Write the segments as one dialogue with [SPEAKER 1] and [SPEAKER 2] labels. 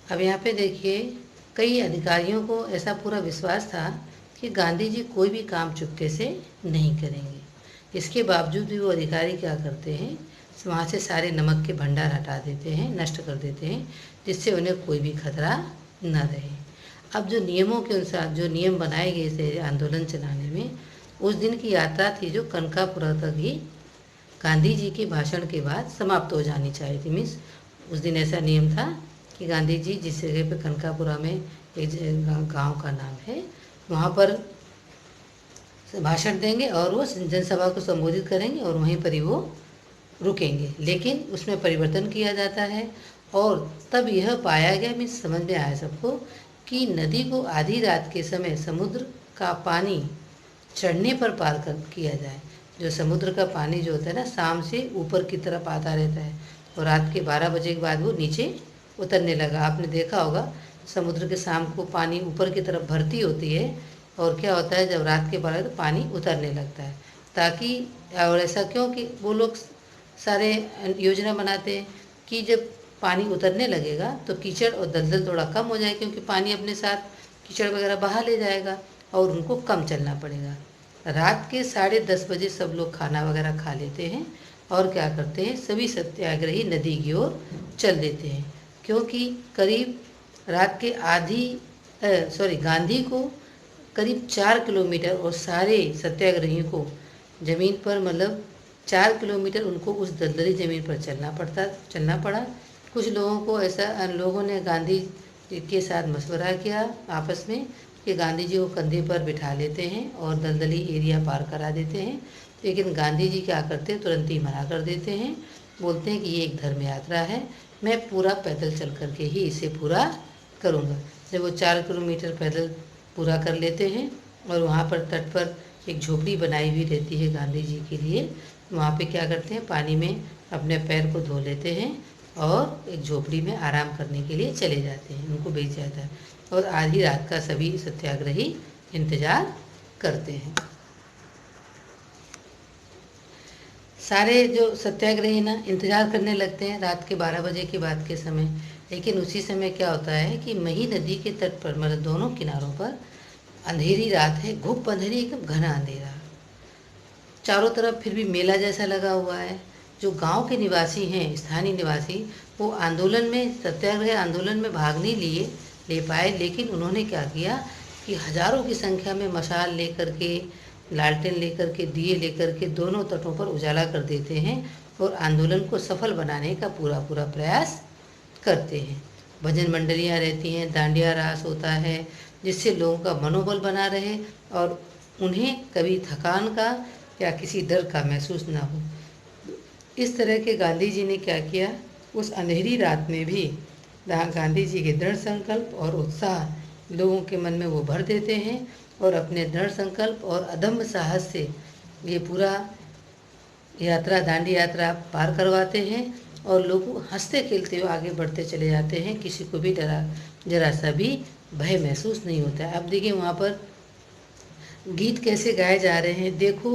[SPEAKER 1] अब यहाँ पे देखिए, कई अधिकारियों को ऐसा पूरा विश्वास था कि गांधी जी कोई भी काम चुपके से नहीं करेंगे। इसके बावजूद भी वो अधिकारी क्या करते हैं, वहाँ से सारे नमक के भंडार हटा देते हैं, नष्ट कर देते हैं, जिससे उन्हें कोई भी खतरा न रहे। अब जो नियमों के अनुसार जो नियम बनाए गए थे आंदोलन चलाने में, उस दिन की यात्रा थी जो कनकापुरा तक ही गांधी जी के भाषण के बाद समाप्त हो जानी चाहिए थी। मीन्स उस दिन ऐसा नियम था कि गांधी जी जिस जगह पे कनकापुरा में एक गांव का नाम है, वहाँ पर भाषण देंगे और वो जनसभा को संबोधित करेंगे और वहीं पर ही वो रुकेंगे। लेकिन उसमें परिवर्तन किया जाता है और तब यह पाया गया, मीन्स समझ में आया सबको, कि नदी को आधी रात के समय समुद्र का पानी चढ़ने पर पार कर किया जाए। जो समुद्र का पानी जो होता है ना, शाम से ऊपर की तरफ आता रहता है और रात के 12 बजे के बाद वो नीचे उतरने लगा। आपने देखा होगा समुद्र के शाम को पानी ऊपर की तरफ भरती होती है और क्या होता है, जब रात के 12 तो पानी उतरने लगता है। ताकि, और ऐसा क्यों कि वो लोग सारे योजना बनाते हैं कि जब पानी उतरने लगेगा तो कीचड़ और दलदल थोड़ा कम हो जाए, क्योंकि पानी अपने साथ कीचड़ वगैरह बहा ले जाएगा और उनको कम चलना पड़ेगा। रात के 10:30 बजे सब लोग खाना वगैरह खा लेते हैं और क्या करते हैं, सभी सत्याग्रही नदी की ओर चल देते हैं। क्योंकि करीब रात के गांधी को करीब 4 किलोमीटर और सारे सत्याग्रहियों को ज़मीन पर, मतलब 4 किलोमीटर उनको उस दलदली ज़मीन पर चलना पड़ा। कुछ लोगों को ऐसा, लोगों ने गांधी के साथ मशवरा किया आपस में कि गांधी जी को कंधे पर बिठा लेते हैं और दलदली एरिया पार करा देते हैं। लेकिन गांधी जी क्या करते हैं, तुरंत ही मना कर देते हैं। बोलते हैं कि ये एक धर्म यात्रा है, मैं पूरा पैदल चल करके ही इसे पूरा करूँगा। जब वो 4 किलोमीटर पैदल पूरा कर लेते हैं और वहाँ पर तट पर एक झोपड़ी बनाई हुई रहती है गांधी जी के लिए, वहाँ पे क्या करते हैं, पानी में अपने पैर को धो लेते हैं और एक झोपड़ी में आराम करने के लिए चले जाते हैं। उनको भेज जाता है और आधी रात का सभी सत्याग्रही इंतज़ार करते हैं। सारे जो सत्याग्रही ना इंतज़ार करने लगते हैं रात के 12 बजे के बाद के समय। लेकिन उसी समय क्या होता है कि मही नदी के तट पर, मतलब दोनों किनारों पर अंधेरी रात है, घुप अंधेरी, एकदम घना अंधेरा, चारों तरफ फिर भी मेला जैसा लगा हुआ है। जो गांव के निवासी हैं, स्थानीय निवासी, वो आंदोलन में, सत्याग्रह आंदोलन में भाग नहीं ले पाए। लेकिन उन्होंने क्या किया कि हजारों की संख्या में मशाल लेकर के, लालटेन लेकर के, दिए लेकर के दोनों तटों पर उजाला कर देते हैं और आंदोलन को सफल बनाने का पूरा प्रयास करते हैं। भजन मंडलियाँ रहती हैं, दांडिया रास होता है, जिससे लोगों का मनोबल बना रहे और उन्हें कभी थकान का या किसी डर का महसूस ना हो। इस तरह के गांधी जी ने क्या किया, उस अंधेरी रात में भी गांधी जी के दृढ़ संकल्प और उत्साह लोगों के मन में वो भर देते हैं और अपने दृढ़ संकल्प और अदम्य साहस से ये पूरा यात्रा, दांडी यात्रा पार करवाते हैं और लोग हंसते खेलते हुए आगे बढ़ते चले जाते हैं। किसी को भी जरा सा भी भय महसूस नहीं होता है। अब देखिए वहाँ पर गीत कैसे गाए जा रहे हैं, देखो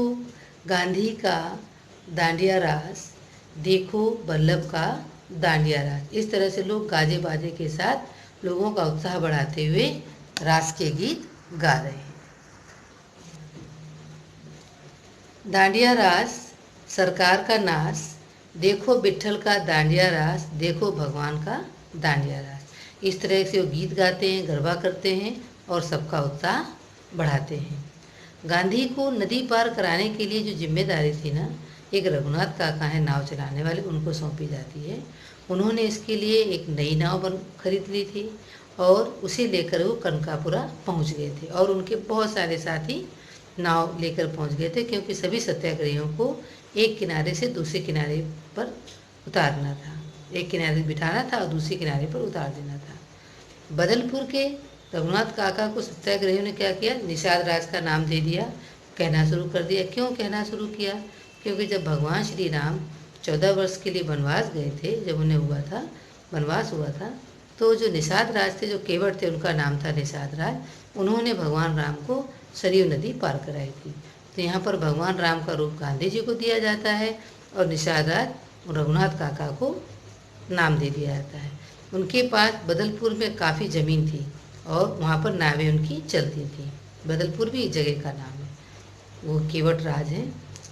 [SPEAKER 1] गांधी का दांडिया रास, देखो वल्लभ का दांडिया रास। इस तरह से लोग गाजे बाजे के साथ लोगों का उत्साह बढ़ाते हुए रास के गीत गा रहे हैं। दांडिया रास, सरकार का नाश, देखो विट्ठल का दांडिया रास, देखो भगवान का दांडिया रास। इस तरह से वो गीत गाते हैं, गरबा करते हैं और सबका उत्साह बढ़ाते हैं। गांधी को नदी पार कराने के लिए जो जिम्मेदारी थी ना, एक रघुनाथ काका है नाव चलाने वाले, उनको सौंपी जाती है। उन्होंने इसके लिए एक नई नाव खरीद ली थी और उसे लेकर वो कनकापुरा पहुंच गए थे और उनके बहुत सारे साथी नाव लेकर पहुंच गए थे, क्योंकि सभी सत्याग्रहियों को एक किनारे से दूसरे किनारे पर उतारना था। एक किनारे बिठाना था और दूसरे किनारे पर उतार देना था। बदलपुर के रघुनाथ काका को सत्याग्रहियों ने क्या किया, निषाद राज का नाम दे दिया, कहना शुरू कर दिया। क्यों कहना शुरू किया, क्योंकि जब भगवान श्री राम 14 वर्ष के लिए वनवास गए थे, जब उन्हें वनवास हुआ था, तो जो निषाद राज थे, जो केवट थे, उनका नाम था निषाद राज। उन्होंने भगवान राम को सरयू नदी पार कराई थी। तो यहाँ पर भगवान राम का रूप गांधी जी को दिया जाता है और निषाद राज रघुनाथ काका को नाम दे दिया जाता है। उनके पास बदलपुर में काफ़ी ज़मीन थी और वहाँ पर नावें उनकी चलती थी। बदलपुर भी एक जगह का नाम है, वो केवट राज है।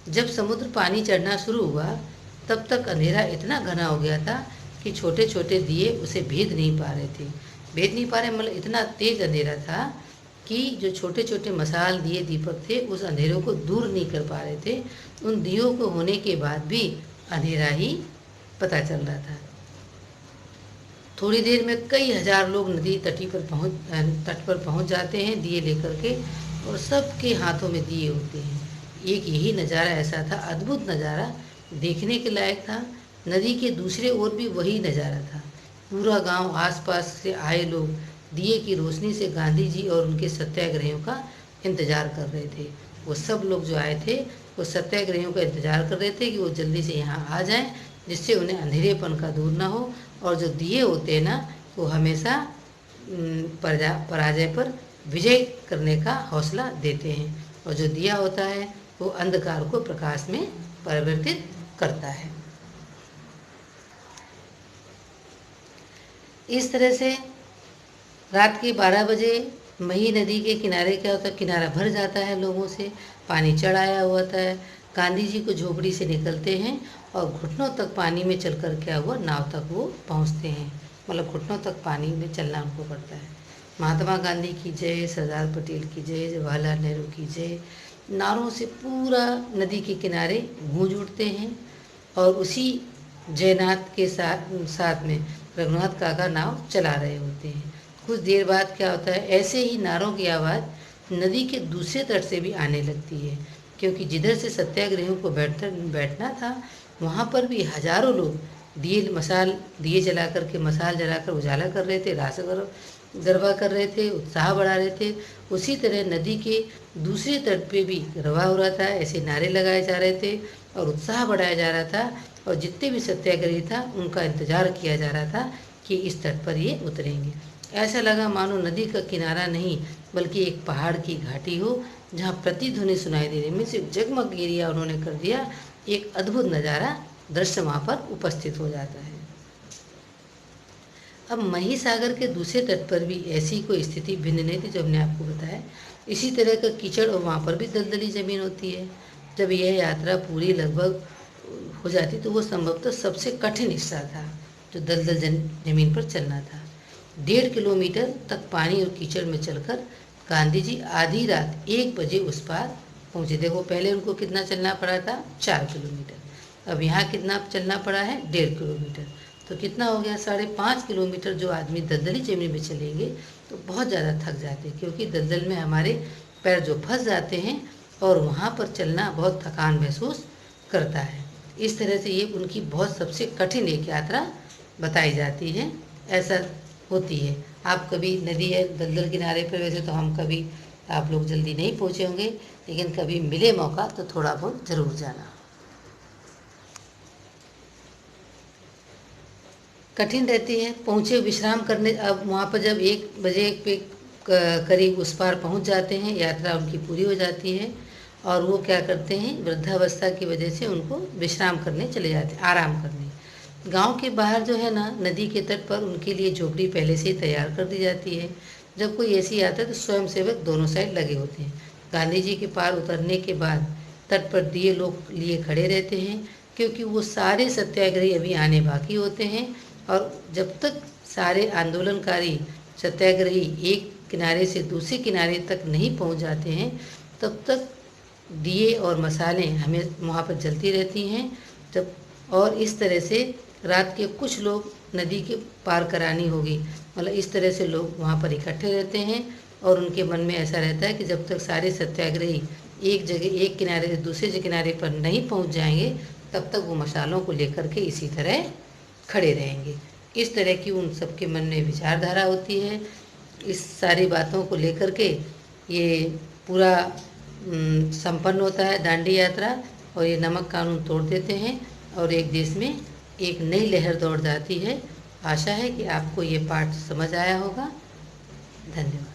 [SPEAKER 1] जब समुद्र पानी चढ़ना शुरू हुआ तब तक अंधेरा इतना घना हो गया था कि छोटे छोटे दिए उसे भेद नहीं पा रहे थे। भेद नहीं पा रहे मतलब इतना तेज अंधेरा था कि जो छोटे छोटे मसाल दिए दीपक थे उस अंधेरों को दूर नहीं कर पा रहे थे। उन दियों को होने के बाद भी अंधेरा ही पता चल रहा था। थोड़ी देर में कई हजार लोग नदी तट पर पहुंच जाते हैं दिए लेकर के, और सबके हाथों में दिए होते हैं। एक यही नज़ारा ऐसा था, अद्भुत नज़ारा, देखने के लायक था। नदी के दूसरे ओर भी वही नज़ारा था। पूरा गांव, आसपास से आए लोग दिए की रोशनी से गांधी जी और उनके सत्याग्रहियों का इंतजार कर रहे थे। वो सब लोग जो आए थे वो सत्याग्रहियों का इंतजार कर रहे थे कि वो जल्दी से यहाँ आ जाएं, जिससे उन्हें अंधेरेपन का दूर ना हो। और जो दिए होते हैं ना, वो हमेशा पराजय पर विजय करने का हौसला देते हैं, और जो दिया होता है वो अंधकार को प्रकाश में परिवर्तित करता है। इस तरह से रात के 12 बजे मही नदी के किनारे क्या होता है, किनारा भर जाता है लोगों से, पानी चढ़ आया होता है। गांधी जी को झोपड़ी से निकलते हैं और घुटनों तक पानी में चलकर क्या हुआ, नाव तक वो पहुंचते हैं। मतलब घुटनों तक पानी में चलना उनको पड़ता है। महात्मा गांधी की जय, सरदार पटेल की जय, जवाहरलाल नेहरू की जय, नारों से पूरा नदी के किनारे गूंज उठते हैं। और उसी जयनाथ के साथ में रघुनाथ काका नाव चला रहे होते हैं। कुछ देर बाद क्या होता है, ऐसे ही नारों की आवाज़ नदी के दूसरे तट से भी आने लगती है, क्योंकि जिधर से सत्याग्रहियों को बैठना था वहाँ पर भी हजारों लोग दिए जला करके, मसाल जलाकर उजाला कर रहे थे, रास गरबा कर रहे थे, उत्साह बढ़ा रहे थे। उसी तरह नदी के दूसरे तट पे भी गरबा हो रहा था, ऐसे नारे लगाए जा रहे थे और उत्साह बढ़ाया जा रहा था। और जितने भी सत्याग्रही था उनका इंतजार किया जा रहा था कि इस तट पर ये उतरेंगे। ऐसा लगा मानो नदी का किनारा नहीं बल्कि एक पहाड़ की घाटी हो, जहाँ प्रतिध्वनि सुनाई दे रही में सिर्फ जगमग एरिया उन्होंने कर दिया। एक अद्भुत नज़ारा दृश्य वहाँ पर उपस्थित हो जाता है। अब मही सागर के दूसरे तट पर भी ऐसी कोई स्थिति भिन्न नहीं थी जो हमने आपको बताया। इसी तरह का कीचड़, और वहाँ पर भी दलदली ज़मीन होती है। जब यह यात्रा पूरी लगभग हो जाती तो वो संभवतः सबसे कठिन हिस्सा था, जो दलदल ज़मीन पर चलना था। 1.5 किलोमीटर तक पानी और कीचड़ में चलकर गांधी जी आधी रात 1 बजे उस पार पहुँचे। देखो, पहले उनको कितना चलना पड़ा था, 4 किलोमीटर। अब यहाँ कितना चलना पड़ा है, 1.5 किलोमीटर। तो कितना हो गया, 5.5 किलोमीटर। जो आदमी दलदली जमीन में चलेंगे तो बहुत ज़्यादा थक जाते हैं, क्योंकि दलदल में हमारे पैर जो फंस जाते हैं और वहाँ पर चलना बहुत थकान महसूस करता है। इस तरह से ये उनकी बहुत सबसे कठिन एक यात्रा बताई जाती है। ऐसा होती है। आप कभी नदी है दलदल किनारे पर, वैसे तो हम कभी, आप लोग जल्दी नहीं पहुँचे होंगे, लेकिन कभी मिले मौका तो थोड़ा बहुत ज़रूर जाना। कठिन रहती है। पहुँचे, विश्राम करने, अब वहाँ पर जब 1 बजे पे करीब उस पार पहुँच जाते हैं, यात्रा उनकी पूरी हो जाती है और वो क्या करते हैं, वृद्धावस्था की वजह से उनको विश्राम करने चले जाते हैं, आराम करने। गांव के बाहर जो है ना, नदी के तट पर उनके लिए झोपड़ी पहले से ही तैयार कर दी जाती है। जब कोई ऐसी आता है तो स्वयंसेवक दोनों साइड लगे होते हैं। गांधी जी के पार उतरने के बाद तट पर दिए लोग लिए खड़े रहते हैं, क्योंकि वो सारे सत्याग्रही अभी आने बाकी होते हैं। और जब तक सारे आंदोलनकारी सत्याग्रही एक किनारे से दूसरे किनारे तक नहीं पहुंच जाते हैं, तब तक दिए और मसालें हमें वहाँ पर जलती रहती हैं। जब और इस तरह से रात के कुछ लोग नदी के पार करानी होगी, मतलब इस तरह से लोग वहाँ पर इकट्ठे रहते हैं और उनके मन में ऐसा रहता है कि जब तक सारे सत्याग्रही एक जगह, एक किनारे से दूसरे किनारे पर नहीं पहुँच जाएंगे, तब तक वो मसालों को लेकर के इसी तरह खड़े रहेंगे। इस तरह की उन सबके मन में विचारधारा होती है। इस सारी बातों को लेकर के ये पूरा संपन्न होता है दांडी यात्रा, और ये नमक कानून तोड़ देते हैं और एक देश में एक नई लहर दौड़ जाती है। आशा है कि आपको ये पाठ समझ आया होगा। धन्यवाद।